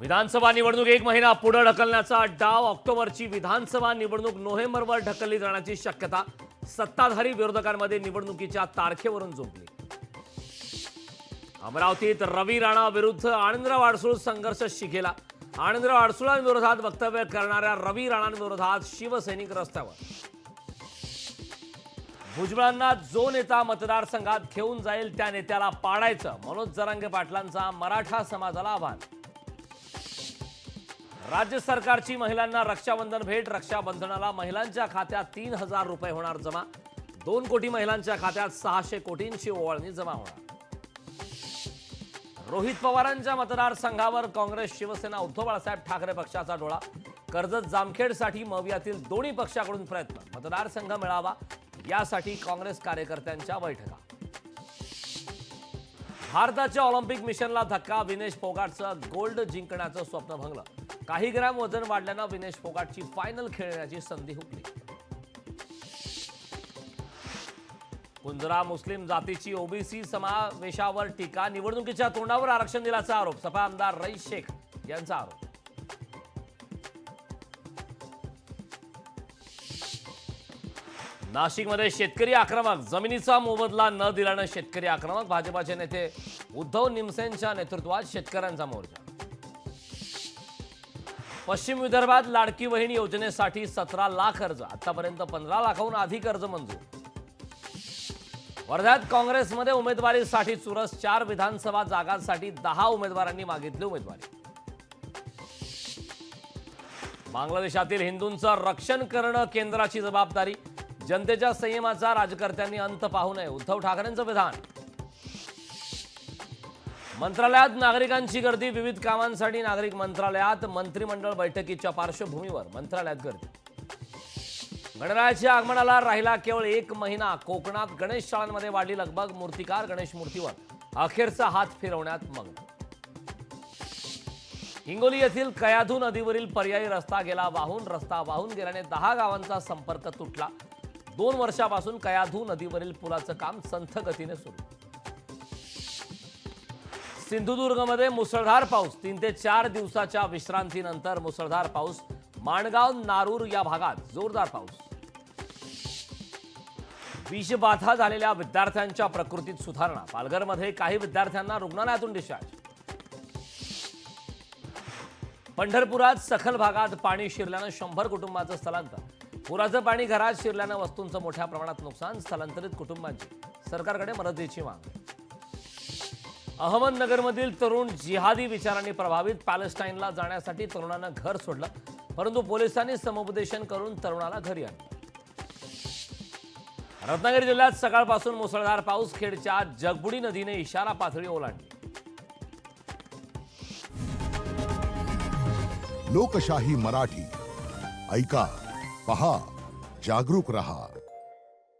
विधानसभा निवडणूक एक महिना पुढे ढकलण्याचा डाव. ऑक्टोबरची विधानसभा निवडणूक नोव्हेंबरवर ढकलली जाण्याची शक्यता. सत्ताधारी विरोधकांमध्ये निवडणुकीच्या तारखेवरून झोपली. अमरावतीत रवी राणा विरुद्ध आनंदराव अडसूळ संघर्ष शिगेला. आनंदराव अडसूळांविरोधात वक्तव्य करणाऱ्या रवी राणांविरोधात शिवसैनिक रस्त्यावर. भुजबळांना जो नेता मतदारसंघात घेऊन जाईल त्या नेत्याला पाडायचं, मनोज जरांगे पाटलांचा मराठा समाजाला आवाहन. राज्य सरकारची महिलांना रक्षाबंधन भेट. रक्षाबंधनाला महिलांच्या खात्यात 3,000 रुपये होणार जमा. 2 कोटी महिलांच्या खात्यात 600 कोटींची ओवाळणी जमा होणार. रोहित पवारांच्या मतदारसंघावर काँग्रेस, शिवसेना, उद्धव बाळासाहेब ठाकरे पक्षाचा डोळा. कर्जत जामखेडसाठी मवियातील दोन्ही पक्षाकडून प्रयत्न. मतदारसंघ मिळावा यासाठी काँग्रेस कार्यकर्त्यांच्या बैठका. भारताच्या ऑलिम्पिक मिशनला धक्का. विनेश फोगाटचं गोल्ड जिंकण्याचं स्वप्न भंगलं. काही ग्रॅम वजन वाढल्यानं विनेश फोगाटची फायनल खेळण्याची संधी हुकली. कुंजरा मुस्लिम जातीची ओबीसी समावेशावर टीका. निवडणुकीच्या तोंडावर आरक्षण दिल्याचा आरोप. सपा आमदार रईस शेख यांचा आरोप. नाशिकमध्ये शेतकरी आक्रमक. जमिनीचा मोबदला न दिल्यानं शेतकरी आक्रमक. भाजपाचे नेते उद्धव निमसेंच्या नेतृत्वात शेतकऱ्यांचा मोर्चा. पश्चिम विदर्भात लाडकी बहीण योजनेसाठी 17 लाख अर्ज. आतापर्यंत 15 लाखाहून अधिक अर्ज मंजूर. वर्ध्यात काँग्रेसमध्ये उमेदवारीसाठी चुरस. 4 विधानसभा जागांसाठी 10 उमेदवारांनी मागितली उमेदवारी. बांगलादेशातील हिंदूंचं रक्षण करणं केंद्राची जबाबदारी. जनतेच्या संयमाचा राजकर्त्यांनी अंत पाहू नये, उद्धव ठाकरेंचं विधान. मंत्रालयात नागरिकांची गर्दी. विविध कामांसाठी नागरिक मंत्रालयात. मंत्रिमंडळ बैठकीच्या पार्श्वभूमीवर मंत्रालयात गर्दी. गणरायाच्या आगमनाला राहिला केवळ 1 महिना. कोकणात गणेश शाळांमध्ये वाढली लगबग. मूर्तिकार गणेश मूर्तीवर अखेरचा हात फिरवण्यात मग्न. हिंगोली येथील कयाधू नदीवरील पर्यायी रस्ता गेला वाहून. रस्ता वाहून गेल्याने 10 गावांचा संपर्क तुटला. 2 वर्षापासून कयाधू नदीवरील पुलाचं काम संथ गतीने सुरू. सिंधुदुर्गमध्ये मुसळधार पाऊस. 3 ते 4 दिवसाच्या विश्रांतीनंतर मुसळधार पाऊस. माणगाव, नारूर या भागात जोरदार पाऊस. विषबाधा झालेल्या विद्यार्थ्यांच्या प्रकृतीत सुधारणा. पालघरमध्ये काही विद्यार्थ्यांना रुग्णालयातून डिस्चार्ज. पंढरपुरात सखल भागात पाणी शिरल्यानं 100 कुटुंबांचं स्थलांतर. पुराचं पाणी घरात शिरल्यानं वस्तूंचं मोठ्या प्रमाणात नुकसान. स्थलांतरित कुटुंबांची सरकारकडे मदतीची मागणी. अहमदनगरमधील तरुण जिहादी विचारांनी प्रभावित. पॅलेस्टाईनला जाण्यासाठी तरुणानं घर सोडलं, परंतु पोलिसांनी समुपदेशन करून तरुणाला घरी आणलं. रत्नागिरी जिल्ह्यात सकाळपासून मुसळधार पाऊस. खेडच्या जगबुडी नदीने इशारा पातळी ओलांडली. लोकशाही मराठी ऐका, पहा, जागरूक रहा.